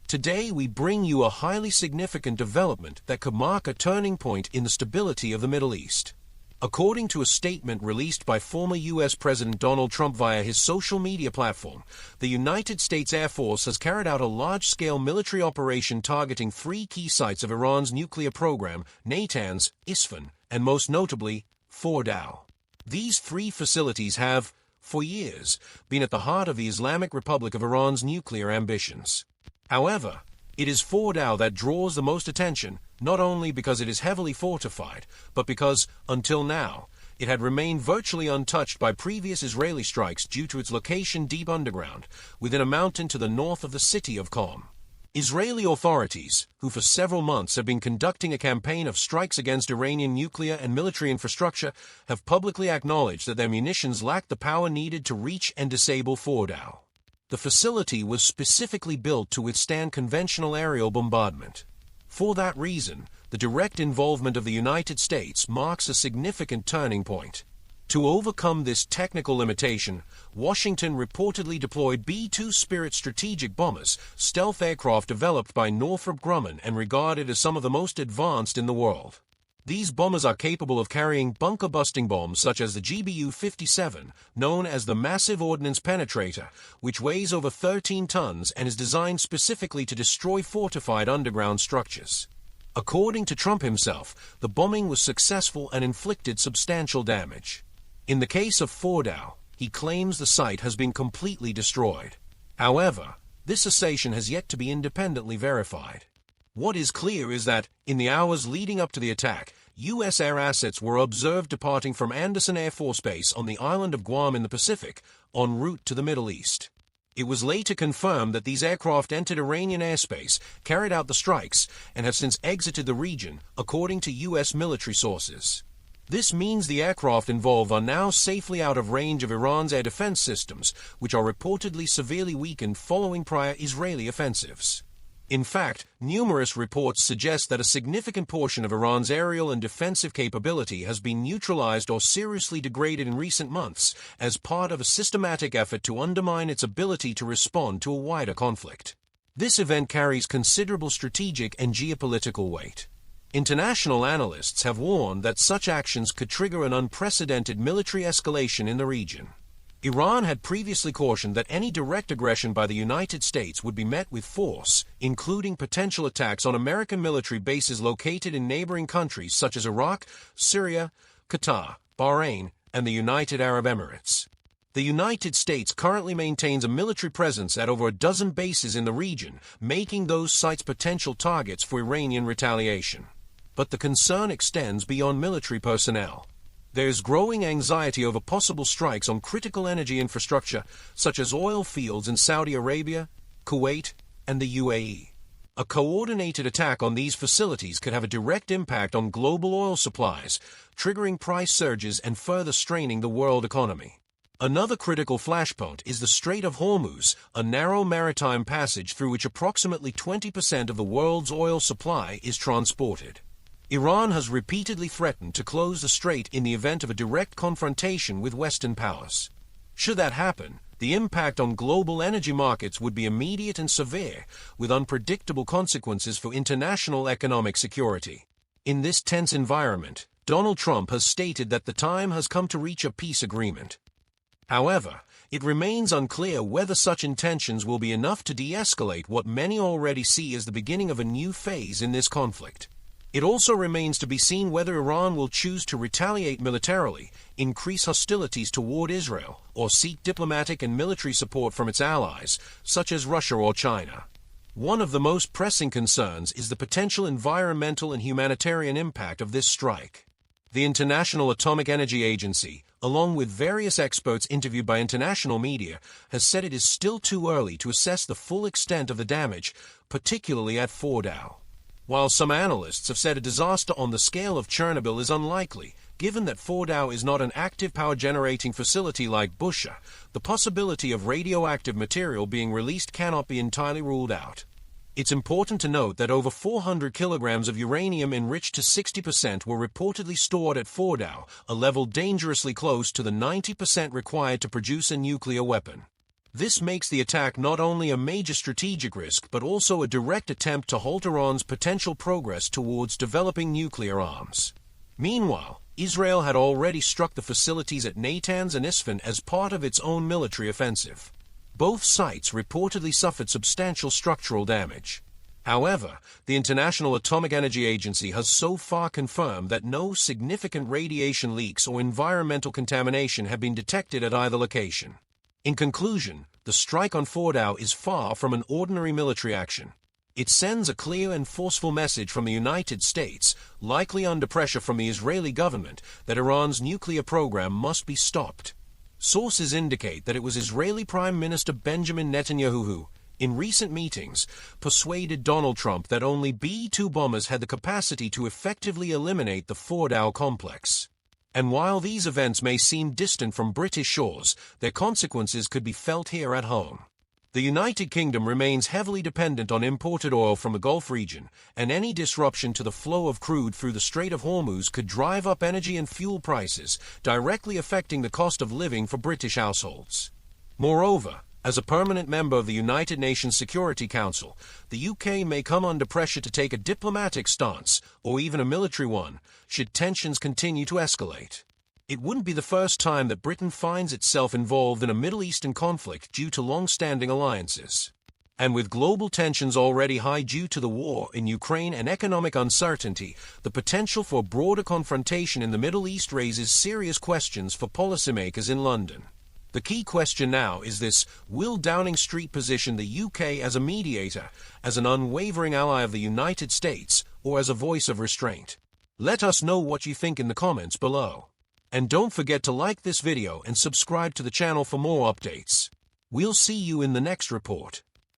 Today we bring you a highly significant development that could mark a turning point in the stability of the Middle East. According to a statement released by former U.S. President Donald Trump via his social media platform, the United States Air Force has carried out a large-scale military operation targeting 3 key sites of Iran's nuclear program, Natanz, Isfahan, and most notably, Fordow. These 3 facilities have, for years, been at the heart of the Islamic Republic of Iran's nuclear ambitions. However, it is Fordow that draws the most attention, not only because it is heavily fortified, but because, until now, it had remained virtually untouched by previous Israeli strikes due to its location deep underground, within a mountain to the north of the city of Qom. Israeli authorities, who for several months have been conducting a campaign of strikes against Iranian nuclear and military infrastructure, have publicly acknowledged that their munitions lack the power needed to reach and disable Fordow. The facility was specifically built to withstand conventional aerial bombardment. For that reason, the direct involvement of the United States marks a significant turning point. To overcome this technical limitation, Washington reportedly deployed B-2 Spirit strategic bombers, stealth aircraft developed by Northrop Grumman and regarded as some of the most advanced in the world. These bombers are capable of carrying bunker-busting bombs such as the GBU-57, known as the Massive Ordnance Penetrator, which weighs over 13 tons and is designed specifically to destroy fortified underground structures. According to Trump himself, the bombing was successful and inflicted substantial damage. In the case of Fordow, he claims the site has been completely destroyed. However, this assertion has yet to be independently verified. What is clear is that, in the hours leading up to the attack, U.S. air assets were observed departing from Andersen Air Force Base on the island of Guam in the Pacific, en route to the Middle East. It was later confirmed that these aircraft entered Iranian airspace, carried out the strikes, and have since exited the region, according to U.S. military sources. This means the aircraft involved are now safely out of range of Iran's air defense systems, which are reportedly severely weakened following prior Israeli offensives. In fact, numerous reports suggest that a significant portion of Iran's aerial and defensive capability has been neutralized or seriously degraded in recent months as part of a systematic effort to undermine its ability to respond to a wider conflict. This event carries considerable strategic and geopolitical weight. International analysts have warned that such actions could trigger an unprecedented military escalation in the region. Iran had previously cautioned that any direct aggression by the United States would be met with force, including potential attacks on American military bases located in neighboring countries such as Iraq, Syria, Qatar, Bahrain, and the United Arab Emirates. The United States currently maintains a military presence at over a dozen bases in the region, making those sites potential targets for Iranian retaliation. But the concern extends beyond military personnel. There is growing anxiety over possible strikes on critical energy infrastructure, such as oil fields in Saudi Arabia, Kuwait, and the UAE. A coordinated attack on these facilities could have a direct impact on global oil supplies, triggering price surges and further straining the world economy. Another critical flashpoint is the Strait of Hormuz, a narrow maritime passage through which approximately 20% of the world's oil supply is transported. Iran has repeatedly threatened to close the strait in the event of a direct confrontation with Western powers. Should that happen, the impact on global energy markets would be immediate and severe, with unpredictable consequences for international economic security. In this tense environment, Donald Trump has stated that the time has come to reach a peace agreement. However, it remains unclear whether such intentions will be enough to de-escalate what many already see as the beginning of a new phase in this conflict. It also remains to be seen whether Iran will choose to retaliate militarily, increase hostilities toward Israel, or seek diplomatic and military support from its allies, such as Russia or China. One of the most pressing concerns is the potential environmental and humanitarian impact of this strike. The International Atomic Energy Agency, along with various experts interviewed by international media, has said it is still too early to assess the full extent of the damage, particularly at Fordow. While some analysts have said a disaster on the scale of Chernobyl is unlikely, given that Fordow is not an active power-generating facility like Bushehr, the possibility of radioactive material being released cannot be entirely ruled out. It's important to note that over 400 kilograms of uranium enriched to 60% were reportedly stored at Fordow, a level dangerously close to the 90% required to produce a nuclear weapon. This makes the attack not only a major strategic risk but also a direct attempt to halt Iran's potential progress towards developing nuclear arms. Meanwhile, Israel had already struck the facilities at Natanz and Isfahan as part of its own military offensive. Both sites reportedly suffered substantial structural damage. However, the International Atomic Energy Agency has so far confirmed that no significant radiation leaks or environmental contamination have been detected at either location. In conclusion, the strike on Fordow is far from an ordinary military action. It sends a clear and forceful message from the United States, likely under pressure from the Israeli government, that Iran's nuclear program must be stopped. Sources indicate that it was Israeli Prime Minister Benjamin Netanyahu who, in recent meetings, persuaded Donald Trump that only B-2 bombers had the capacity to effectively eliminate the Fordow complex. And while these events may seem distant from British shores, their consequences could be felt here at home. The United Kingdom remains heavily dependent on imported oil from the Gulf region, and any disruption to the flow of crude through the Strait of Hormuz could drive up energy and fuel prices, directly affecting the cost of living for British households. Moreover, as a permanent member of the United Nations Security Council, the UK may come under pressure to take a diplomatic stance, or even a military one, should tensions continue to escalate. It wouldn't be the first time that Britain finds itself involved in a Middle Eastern conflict due to long-standing alliances. And with global tensions already high due to the war in Ukraine and economic uncertainty, the potential for broader confrontation in the Middle East raises serious questions for policymakers in London. The key question now is this: will Downing Street position the UK as a mediator, as an unwavering ally of the United States, or as a voice of restraint? Let us know what you think in the comments below. And don't forget to like this video and subscribe to the channel for more updates. We'll see you in the next report.